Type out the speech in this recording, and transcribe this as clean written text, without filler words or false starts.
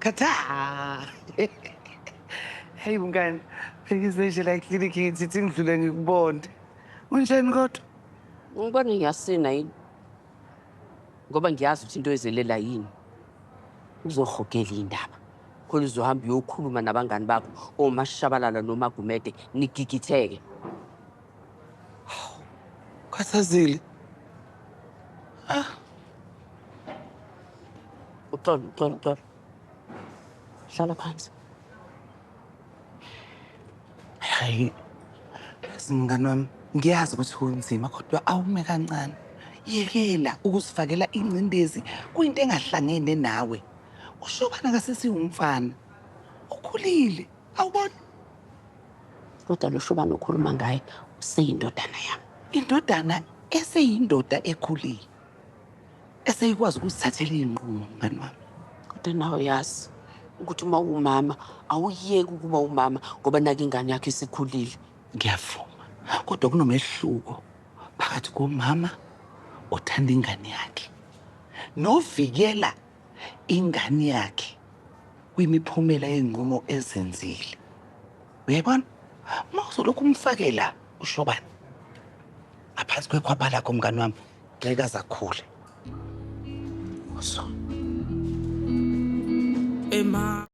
khatha. Hey mngani, phekise nje la eklinikhi ngithi ngidlule ngikubonde. Unjani kodwa? Ngibona ngiyasina yini? Ngoba ngiyazi ukuthi into ezelela yini. Uzohogela indaba. Khona uzohamba uyokhuluma nabangani bakho, oMashabalala noMagumede, nigigitheke. Khathazile. Uxolo. Hlala phansi. Hayi. Mngani wami, ngiyazi ukuthi kunzima kodwa awume kancane. Yekela ukusifakela ingcindezi kuyinto engahlangene nawe. UShobana kasesiwumfana. Ukhulile, awubona? Kodwa lo Shobana okhuluma ngaye useyindodana yami. Indodana eseyindoda ekhulile. Eseyikwazi ukuzithathela iy'nqumo, mngani wami. Kodwa nawe yazi ukuthi uma uwumama awuyeki ukuba umama ngoba nake ingane yakho isikhulile. Ngiyavuma. Kodwa kunomehluko phakathi komama othanda ingane yakhe novikela ingane yakhe kwimiphumela yey'nqumo ezenzile. Uyayibona? Uma uzolokhu umfakela uShobana ngaphansi kwekhwapha lakho mngani wami, ngeke aze akhule. Emma.